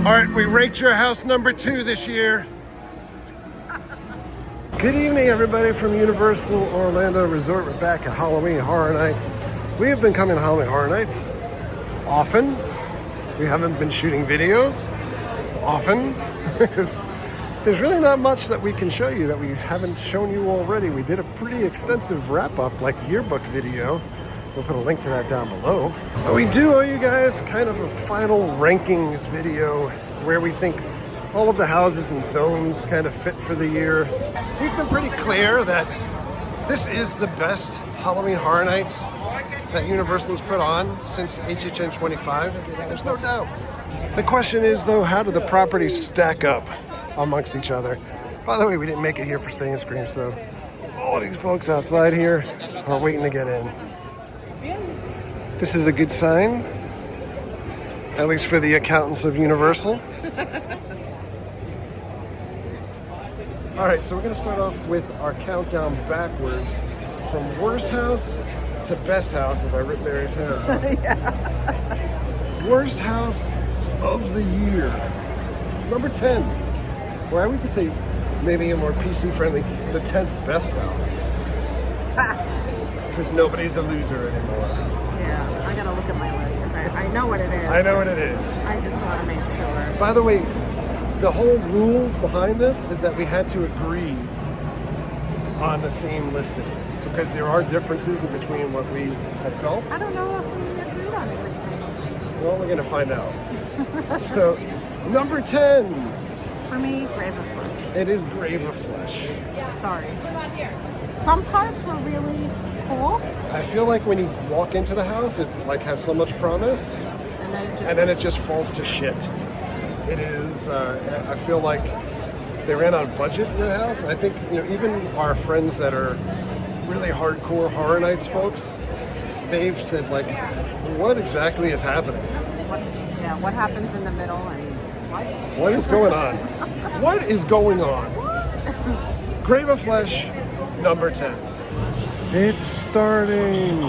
All right, we raked your house number 2 this year. Good evening, everybody from Universal Orlando Resort. We're back at Halloween Horror Nights. We have been coming to Halloween Horror Nights often. We haven't been shooting videos often because there's really not much that we can show you that we haven't shown you already. We did a pretty extensive wrap-up, like yearbook video. We'll put a link to that down below. But we do owe you guys kind of a final rankings video where we think all of the houses and zones kind of fit for the year. We've been pretty clear that this is the best Halloween Horror Nights that Universal has put on since HHN 25. There's no doubt. The question is, though, how do the properties stack up amongst each other? By the way, we didn't make it here for Stay and Scream, so all these folks outside here are waiting to get in. This is a good sign, at least for the accountants of Universal. All right, so we're gonna start off with our countdown backwards from worst house to best house, as I rip Mary's hair out. Yeah. Worst house of the year. Number 10. Well, we could say maybe a more PC friendly, the 10th best house. Because nobody's a loser anymore. Yeah, I gotta look at my list because I know what it is. I know what it is. I just want to make sure. By the way, the whole rules behind this is that we had to agree on the same listing because there are differences in between what we had felt. I don't know if we agreed on everything. Well, we're going to find out. So, number 10. For me, Grave of Flesh. It is Grave of Flesh. Sorry. Some parts were really cool. I feel like when you walk into the house, it like has so much promise, And then it just falls to shit. It is. I feel like they ran out of budget in the house. I think even our friends that are really hardcore Horror Nights folks, they've said like, what exactly is happening? What happens in the middle and what? What is going on? What is going on? Grave of Flesh, number 10. It's starting.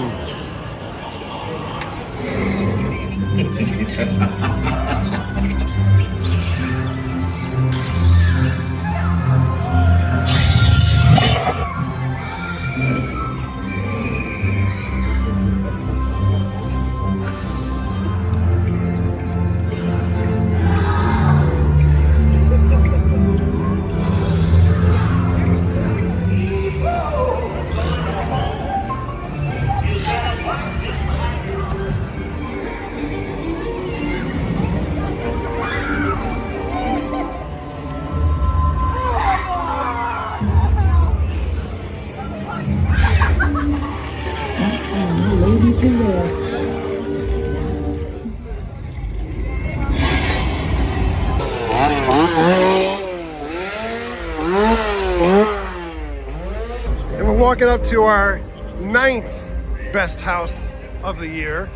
And we're walking up to our 9th best house of the year,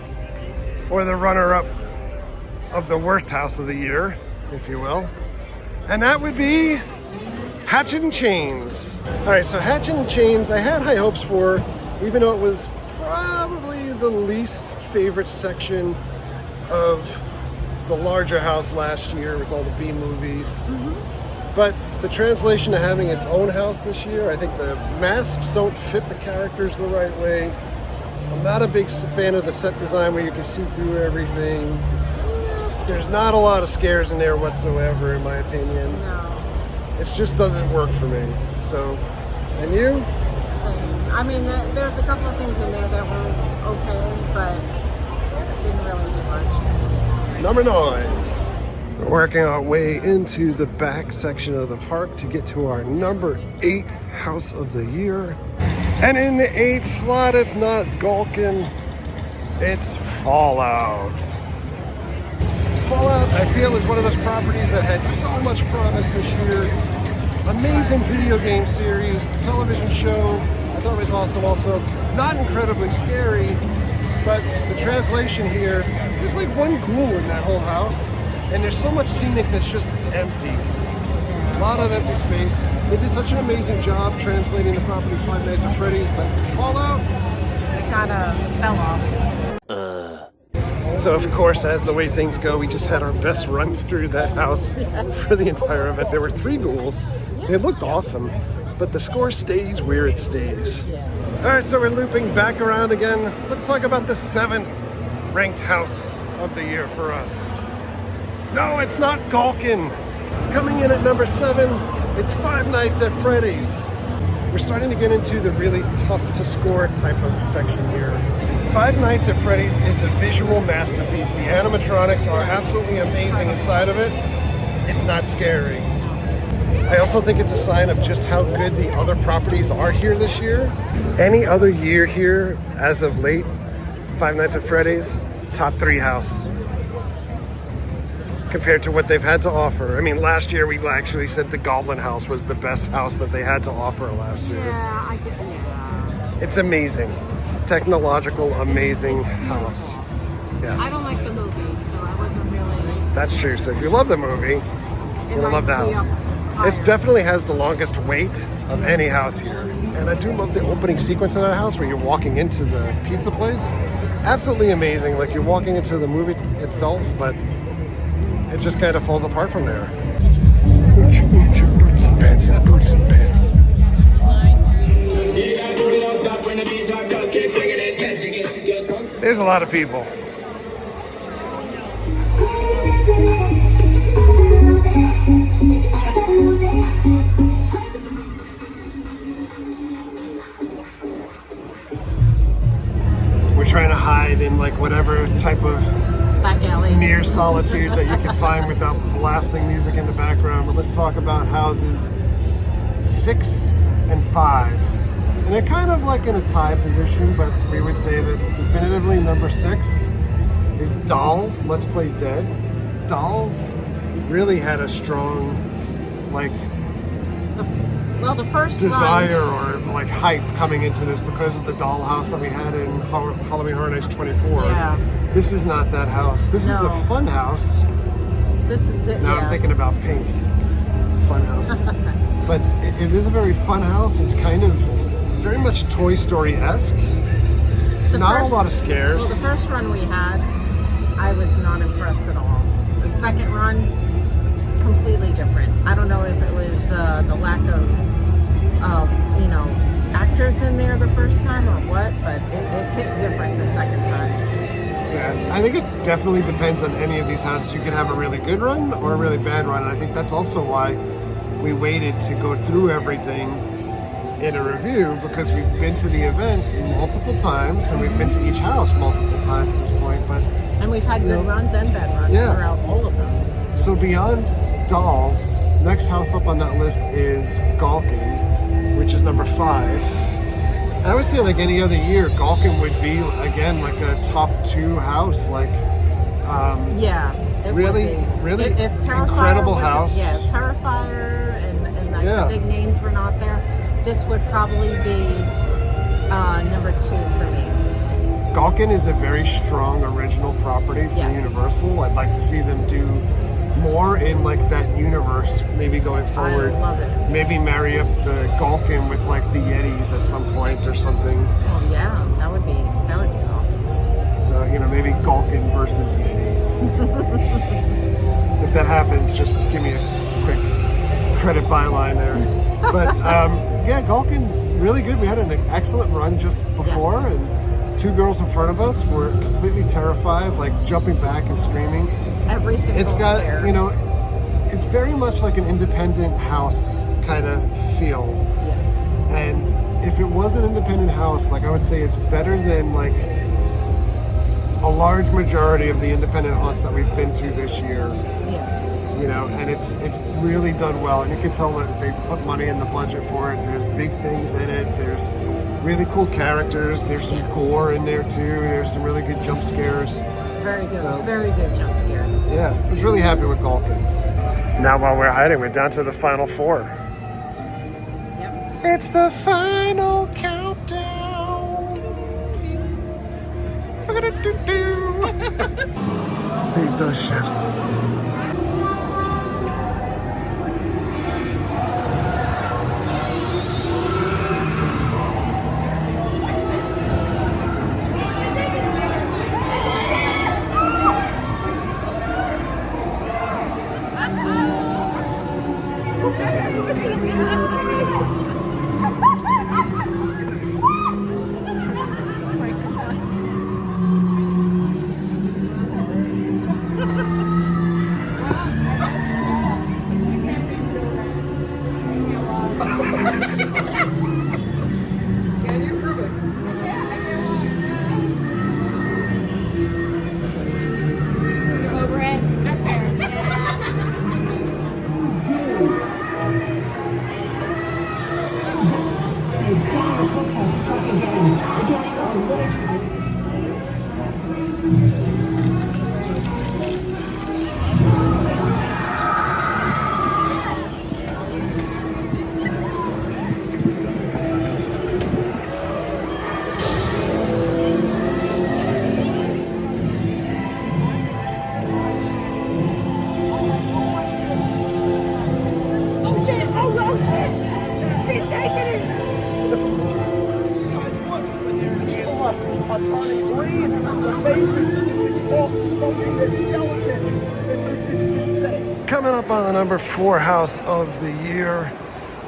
or the runner-up of the worst house of the year, if you will. And that would be Hatchet and Chains. All right, so Hatchet and Chains, I had high hopes for, even though it was probably the least favorite section of the larger house last year with all the B movies. But the translation to having its own house this year, I think the masks don't fit the characters the right way. I'm not a big fan of the set design where you can see through everything. There's not a lot of scares in there whatsoever, in my opinion. No. It just doesn't work for me. So, and you? Same. I mean, there's a couple of things in there that were okay, but didn't really do much. Number 9. We're working our way into the back section of the park to get to our number 8 house of the year. And in the 8th slot, it's not Gulkin, it's Fallout. Fallout, I feel, is one of those properties that had so much promise this year. Amazing video game series, television show. I thought it was awesome also. Not incredibly scary, but the translation here, there's like one ghoul in that whole house. And there's so much scenic that's just empty. A lot of empty space. They did such an amazing job translating the property Five Nights at Freddy's, but Fallout, It kind of fell off. So of course, as the way things go, we just had our best run through that house for the entire event. There were 3 ghouls. They looked awesome, but the score stays where it stays. All right, so we're looping back around again. Let's talk about the 7th ranked house of the year for us. No, it's not Gawkin. Coming in at number 7, it's Five Nights at Freddy's. We're starting to get into the really tough to score type of section here. Five Nights at Freddy's is a visual masterpiece. The animatronics are absolutely amazing inside of it. It's not scary. I also think it's a sign of just how good the other properties are here this year. Any other year here, as of late, Five Nights at Freddy's, top 3 house compared to what they've had to offer. I mean, last year we actually said the Goblin House was the best house that they had to offer last year. Yeah, I get it. It's amazing. It's a technological, amazing house. Yes. I don't like the movie, so I wasn't really... That's true. So if you love the movie, you're gonna love the house. It definitely has the longest wait of any house here. And I do love the opening sequence of that house where you're walking into the pizza place. Absolutely amazing. Like you're walking into the movie itself, but it just kind of falls apart from there. Boots and pants and boots and pants. There's a lot of people. We're trying to hide in like whatever type of Back alley. near solitude that you can find without blasting music in the background. But let's talk about houses 6 and 5. And they're kind of like in a tie position, but we would say that definitively number 6 is Dolls, Let's Play Dead. Dolls really had a strong, like, The first desire run, or like hype coming into this because of the dollhouse that we had in Halloween Horror Nights 24. Yeah. This is not that house. This is a fun house. This is Now I'm thinking about Pink. Fun house. But it is a very fun house. It's kind of very much Toy Story-esque. Not a lot of scares. Well, the first run we had, I was not impressed at all. The second run, completely different. I don't know if it was the lack of, actors in there the first time or what, but it hit different the second time. Yeah, I think it definitely depends on any of these houses. You can have a really good run or a really bad run, and I think that's also why we waited to go through everything in a review, because we've been to the event multiple times and we've been to each house multiple times at this point. And we've had good runs and bad runs throughout all of them. So beyond Dolls, next house up on that list is Gawkin, which is number 5. I would say like any other year, Gawkin would be again like a top 2 house, like it really, would be. really if incredible house. Yeah, if Terrifier and like the big names were not there, this would probably be number 2 for me. Gawkin is a very strong original property for Universal. I'd like to see them do more in like that universe, maybe going forward. I love it. Maybe marry up the Gawkin with like the Yetis at some point or something. Oh yeah, that would be awesome. So, maybe Gawkin versus Yetis. If that happens, just give me a quick credit byline there. But Gawkin, really good. We had an excellent run just before, and 2 girls in front of us were completely terrified, like jumping back and screaming. Every single scare. It's very much like an independent house kind of feel. Yes. And if it was an independent house, like I would say it's better than like a large majority of the independent haunts that we've been to this year. Yeah. And it's really done well, and you can tell that they've put money in the budget for it. There's big things in it. There's really cool characters. There's some gore in there too. There's some really good jump scares. Very good. Very good jump scares. Yeah, I was really happy with Gawkin. Now while we're hiding, we're down to the final 4. Yep. It's the final countdown. Save those shifts. Coming up on the number 4 house of the year,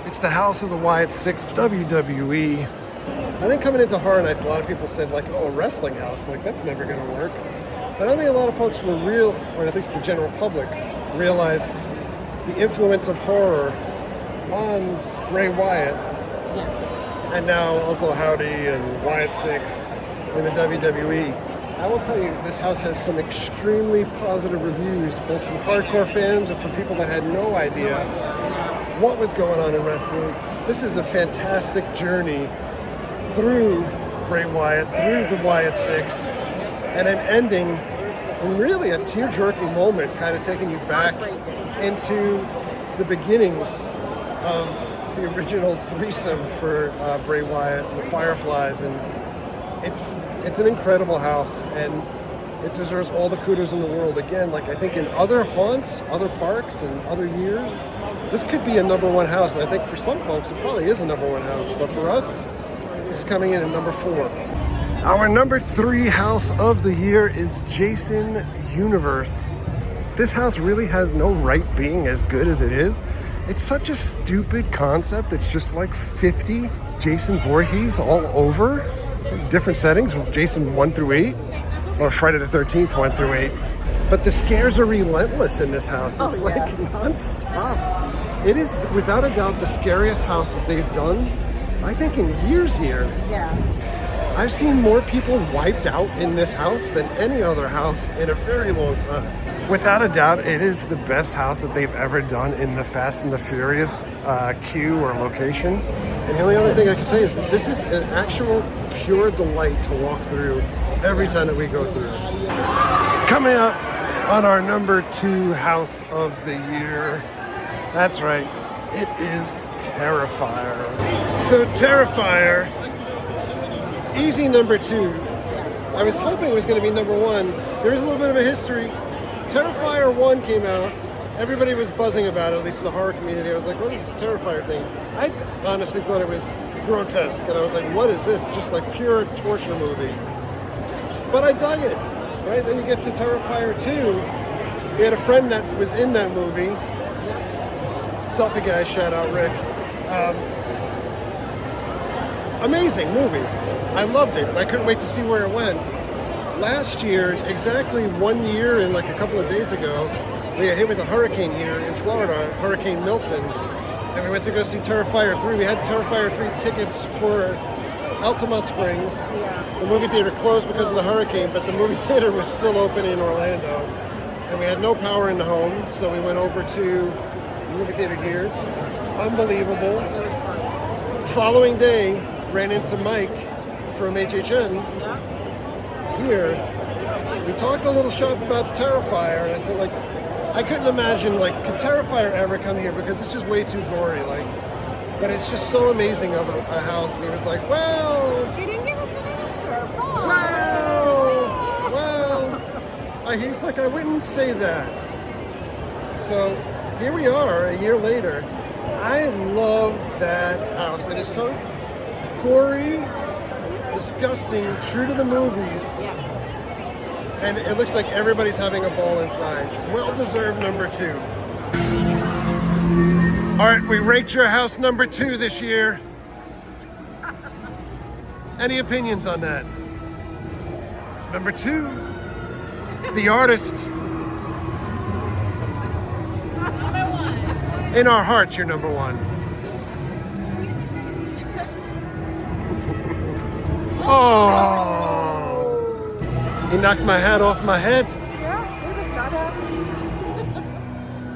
it's the house of the Wyatt 6 WWE. I think coming into Horror Nights, a lot of people said like, oh, a wrestling house, like that's never going to work. But I don't think a lot of folks were or at least the general public, realized the influence of horror on Bray Wyatt. Yes. And now Uncle Howdy and Wyatt 6 in the WWE. I will tell you, this house has some extremely positive reviews, both from hardcore fans and from people that had no idea what was going on in wrestling. This is a fantastic journey through Bray Wyatt, through the Wyatt 6, and then ending in really a tear-jerking moment, kind of taking you back into the beginnings of the original threesome for Bray Wyatt and the Fireflies, and it's an incredible house, and it deserves all the kudos in the world. Again, like I think in other haunts, other parks, and other years, this could be a number 1 house, and I think for some folks it probably is a number 1 house, but for us, this is coming in at number 4. Our number 3 house of the year is Jason Universe. This house really has no right being as good as it is. It's such a stupid concept. It's just like 50 Jason Voorhees all over, different settings, Jason 1 through 8, or Friday the 13th 1 through 8. But the scares are relentless in this house. It's like non-stop. It is without a doubt the scariest house that they've done, I think, in years here. Yeah. I've seen more people wiped out in this house than any other house in a very long time. Without a doubt, it is the best house that they've ever done in the Fast and the Furious queue or location. And the only other thing I can say is that this is an actual pure delight to walk through every time that we go through. Coming up on our number 2 house of the year, that's right, it is Terrifier. So Terrifier, easy number 2. I was hoping it was going to be number 1. There is a little bit of a history. Terrifier 1 came out. Everybody was buzzing about it, at least in the horror community. I was like, what is this Terrifier thing? I honestly thought it was grotesque, and I was like, what is this? Just like pure torture movie. But I dug it, right? Then you get to Terrifier 2. We had a friend that was in that movie. Selfie guy, shout out Rick. Amazing movie. I loved it. I couldn't wait to see where it went. Last year, exactly 1 year and like a couple of days ago, we got hit with a hurricane here in Florida, Hurricane Milton, and we went to go see Terrifier 3. We had Terrifier 3 tickets for Altamont Springs. The movie theater closed because of the hurricane, but the movie theater was still open in Orlando. And we had no power in the home, so we went over to the movie theater here. Unbelievable. Following day, ran into Mike from HHN here. We talked a little shop about Terrifier, and I said, like, I couldn't imagine, like, could Terrifier ever come here because it's just way too gory, like, but it's just so amazing of a house. And he was like, well, You didn't give us an answer. well, he's like, I wouldn't say that. So here we are a year later. I love that house. It is so gory, disgusting, true to the movies. Yes. And it looks like everybody's having a ball inside. Well-deserved number 2. All right, we ranked your house number 2 this year. Any opinions on that? Number 2, the artist. In our hearts, you're number 1. Oh! He knocked my hat off my head. Yeah, it was not happening.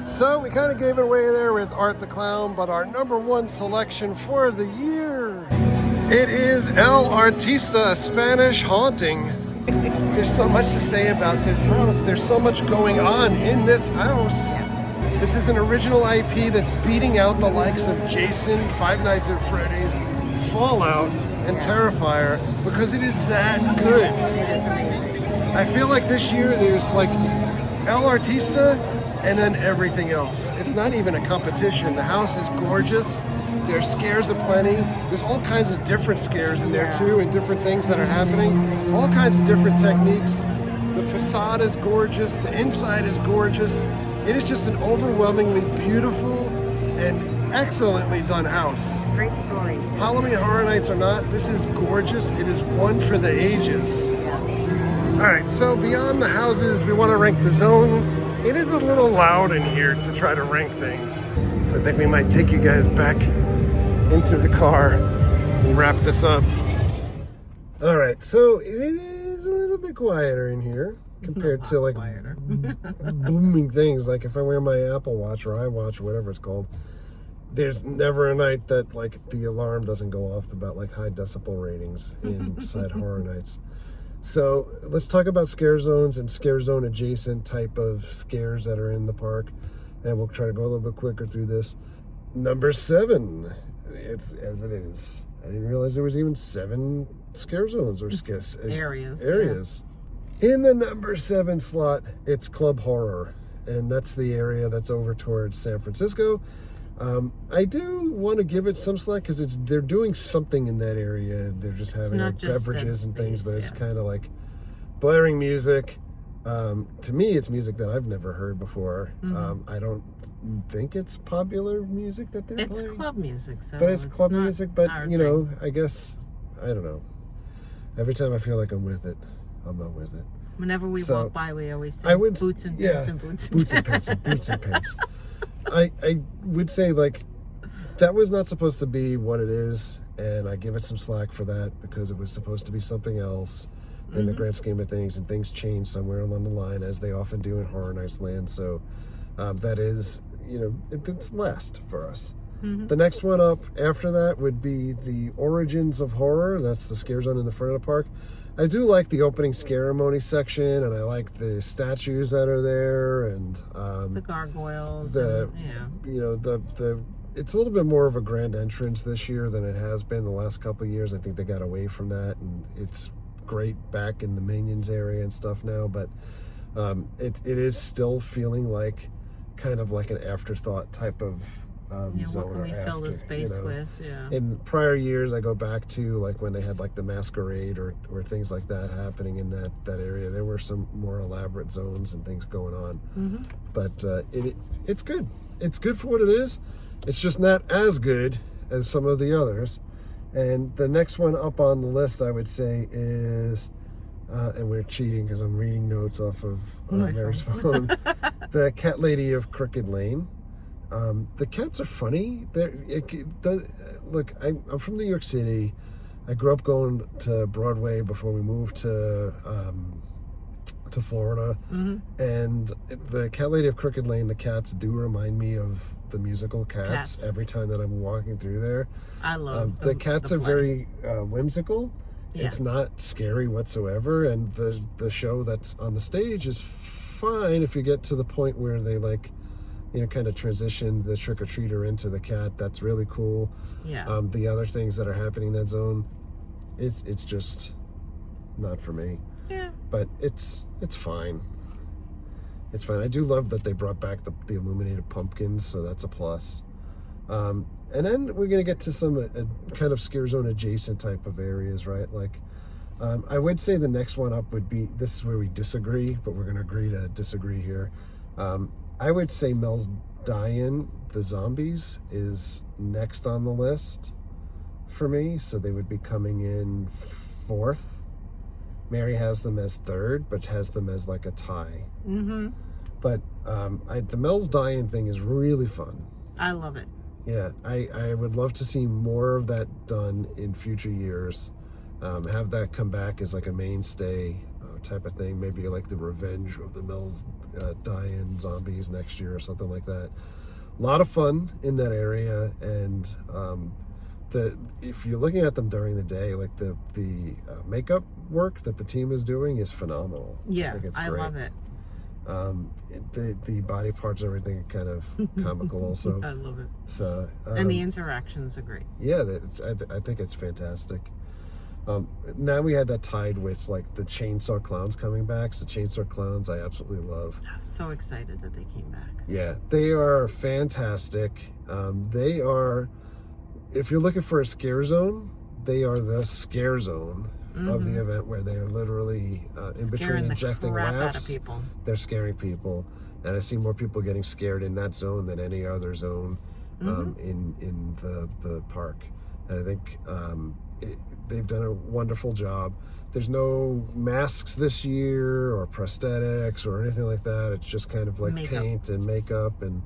So we kind of gave it away there with Art the Clown, but our number 1 selection for the year, it is El Artista Spanish Haunting. There's so much to say about this house. There's so much going on in this house. Yes. This is an original IP that's beating out the likes of Jason, Five Nights at Freddy's, Fallout, and Terrifier because it is that good. It is amazing. I feel like this year there's like El Artista and then everything else. It's not even a competition. The house is gorgeous. There's scares aplenty. There's all kinds of different scares in there too, and different things that are happening. All kinds of different techniques. The facade is gorgeous. The inside is gorgeous. It is just an overwhelmingly beautiful and excellently done house. Great story too. Halloween Horror Nights or not, this is gorgeous. It is one for the ages. Yeah. All right, so beyond the houses, we want to rank the zones. It is a little loud in here to try to rank things. So I think we might take you guys back into the car and wrap this up. All right, so it is a little bit quieter in here compared to like booming things. Like if I wear my Apple Watch or iWatch or whatever it's called, there's never a night that like the alarm doesn't go off about like high decibel ratings inside Horror Nights. So let's talk about scare zones and scare zone adjacent type of scares that are in the park. And we'll try to go a little bit quicker through this. Number 7, it's as it is. I didn't realize there was even 7 scare zones or areas. In the number 7 slot, it's Club Horror. And that's the area that's over towards San Francisco. I do want to give it some slack because they're doing something in that area. They're just having like beverages and things, but it's kind of like blaring music. To me, it's music that I've never heard before. I don't think it's popular music that they're playing. It's club music, so but it's club music. But you know, I guess I don't know. Every time I feel like I'm with it, I'm not with it. Whenever we walk by, we always say boots and pants and boots and pants. Boots and pants. I would say like that was not supposed to be what it is, and I give it some slack for that because it was supposed to be something else in the grand scheme of things, and things change somewhere along the line as they often do in Horror Nights land. So that is, you know, it's last for us. The next one up after that would be the Origins of Horror. That's the scare zone in the front of the park. I do like the opening ceremony section, and I like the statues that are there, and the gargoyles. You know, it's a little bit more of a grand entrance this year than it has been the last couple of years. I think they got away from that, and it's great back in the Minions area and stuff now. But it is still feeling like kind of like an afterthought type of zone. What can we fill the space with? In prior years, I go back to like when they had like the masquerade or things like that happening in that area. There were some more elaborate zones and things going on. But it's good. It's good for what it is. It's just not as good as some of the others. And the next one up on the list, I would say, is and we're cheating because I'm reading notes off of Mary's phone. The Cat Lady of Crooked Lane. The cats are funny. Look, I'm from New York City. I grew up going to Broadway before we moved to Florida. And the Cat Lady of Crooked Lane, the cats do remind me of the musical Cats. Every time that I'm walking through there. I love the cats are very whimsical. It's not scary whatsoever, and the show that's on the stage is fine if you get to the point where they like, you know, kind of transition the trick-or-treater into the cat. That's really cool. The other things that are happening in that zone, it's just not for me. But it's fine. It's fine. I do love that they brought back the illuminated pumpkins, so that's a plus. And then we're gonna get to some kind of scare zone adjacent type of areas, right? Like, I would say the next one up would be, this is where we disagree, but we're gonna agree to disagree here. I would say Mel's die-in, the zombies, is next on the list for me. So they would be coming in 4th. Mary has them as 3rd, but has them as like a tie. Mm-hmm. But the Mel's die-in thing is really fun. I love it. Yeah, I would love to see more of that done in future years. Have that come back as like a mainstay type of thing. Maybe like the revenge of the Mel's die-in zombies next year or something like that. A lot of fun in that area, and if you're looking at them during the day, like the makeup work that the team is doing is phenomenal. Yeah, I think it's great. love it. The body parts and everything are kind of comical also. I love it. So and the interactions are great. Yeah, I think it's fantastic. Now we had that tied with like the Chainsaw Clowns coming back. So Chainsaw Clowns I absolutely love. I'm so excited that they came back. Yeah, they are fantastic. They are, if you're looking for a scare zone, they are the scare zone of the event, where they are literally in between injecting laughs. They're scaring people, and I see more people getting scared in that zone than any other zone in the park. And I think they've done a wonderful job. There's no masks this year or prosthetics or anything like that. It's just kind of like paint and makeup, and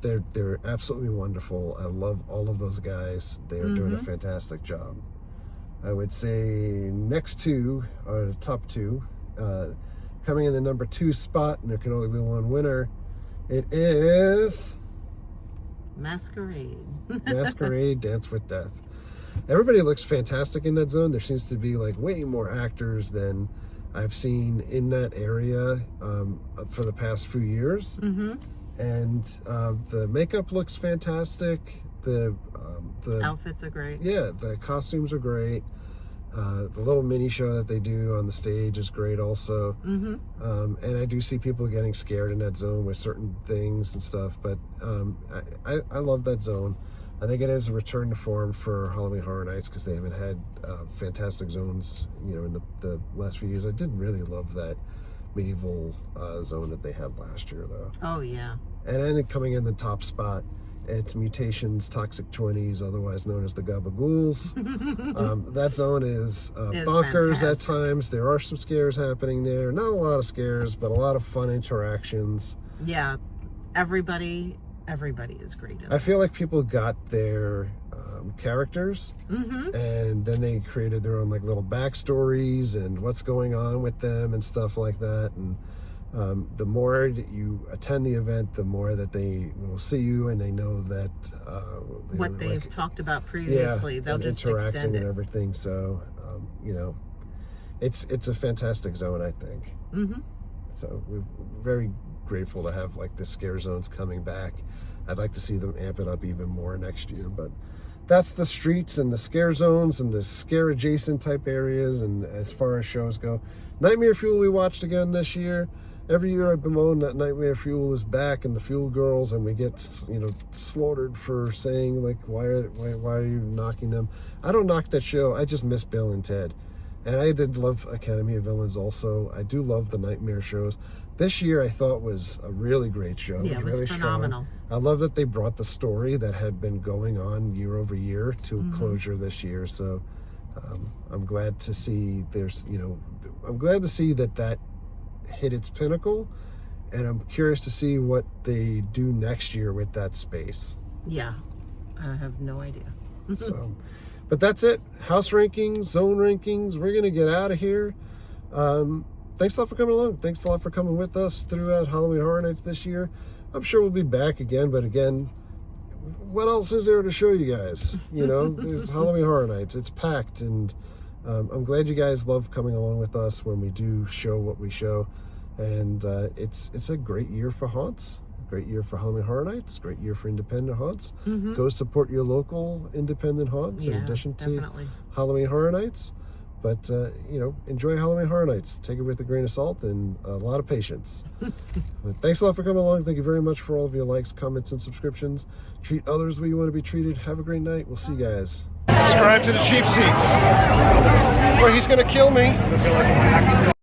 they're absolutely wonderful. I love all of those guys. They are doing a fantastic job. I would say next two are the top two. Coming in the number 2 spot, and there can only be one winner. It is Masquerade. Masquerade Dance with Death. Everybody looks fantastic in that zone. There seems to be like way more actors than I've seen in that area for the past few years. And the makeup looks fantastic. The outfits are great. Yeah, the costumes are great. The little mini show that they do on the stage is great also. And I do see people getting scared in that zone with certain things and stuff, but I love that zone. I think it is a return to form for Halloween Horror Nights, because they haven't had fantastic zones, in the last few years. I did really love that medieval zone that they had last year, though. Oh yeah. And then coming in the top spot, it's Mutations Toxic 20s, otherwise known as the Gabagools. That zone is bonkers at times. There are some scares happening there. Not a lot of scares, but a lot of fun interactions. Yeah, everybody is great. I feel like people got their characters, and then they created their own like little backstories and what's going on with them and stuff like that. And the more that you attend the event, the more that they will see you, and they know that what they've talked about previously, they'll just extend it and everything. So it's a fantastic zone, I think. So we're very grateful to have like the scare zones coming back. I'd like to see them amp it up even more next year, but that's the streets and the scare zones and the scare adjacent type areas. And as far as shows go, Nightmare Fuel we watched again this year. Every year I've bemoaned that Nightmare Fuel is back and the Fuel Girls, and we get slaughtered for saying like why are you knocking them? I don't knock that show. I just miss Bill and Ted. And I did love Academy of Villains also. I do love the Nightmare shows. This year I thought was a really great show. Yeah, it was really phenomenal. Strong. I love that they brought the story that had been going on year over year to closure this year. So I'm glad to see I'm glad to see that hit its pinnacle, and I'm curious to see what they do next year with that space. Yeah, I have no idea. So, but that's it. House rankings, zone rankings. We're gonna get out of here. Thanks a lot for coming along. Thanks a lot for coming with us throughout Halloween Horror Nights this year. I'm sure we'll be back again, but again, what else is there to show you guys? There's Halloween Horror Nights. It's packed, and I'm glad you guys love coming along with us when we do show what we show. And it's a great year for haunts, great year for Halloween Horror Nights, great year for independent haunts. Go support your local independent haunts in addition to Halloween Horror Nights. But enjoy Halloween Horror Nights. Take it with a grain of salt and a lot of patience. But thanks a lot for coming along. Thank you very much for all of your likes, comments, and subscriptions. Treat others the way you want to be treated. Have a great night. We'll see you guys. Subscribe to the cheap seats, or he's gonna kill me.